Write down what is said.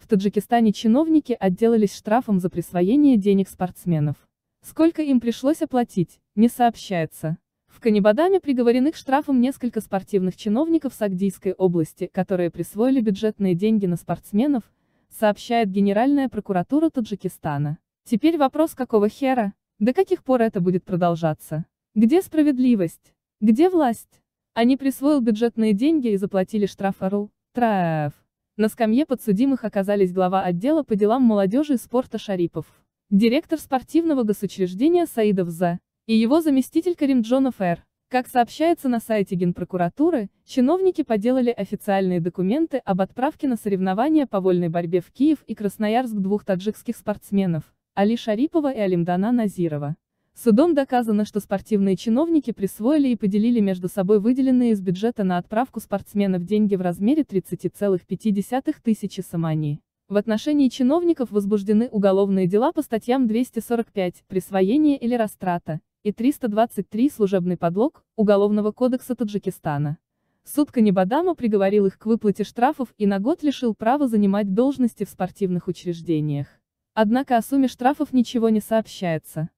В Таджикистане чиновники отделались штрафом за присвоение денег спортсменов. Сколько им пришлось оплатить, не сообщается. В Канибадаме приговорены к штрафам несколько спортивных чиновников Сагдийской области, которые присвоили бюджетные деньги на спортсменов, сообщает Генеральная прокуратура Таджикистана. Теперь вопрос, какого хера? До каких пор это будет продолжаться? Где справедливость? Где власть? Они присвоил бюджетные деньги и заплатили штраф РУ. Траев. На скамье подсудимых оказались глава отдела по делам молодежи и спорта Шарипов, директор спортивного госучреждения Саидов За. И его заместитель Каримджонов Р. Как сообщается на сайте Генпрокуратуры, чиновники подделали официальные документы об отправке на соревнования по вольной борьбе в Киев и Красноярск двух таджикских спортсменов, Али Шарипова и Алимдана Назирова. Судом доказано, что спортивные чиновники присвоили и поделили между собой выделенные из бюджета на отправку спортсменов деньги в размере 30,5 тысячи самани. В отношении чиновников возбуждены уголовные дела по статьям 245 «Присвоение или растрата» и 323 «Служебный подлог» Уголовного кодекса Таджикистана. Суд Канибадама приговорил их к выплате штрафов и на год лишил права занимать должности в спортивных учреждениях. Однако о сумме штрафов ничего не сообщается.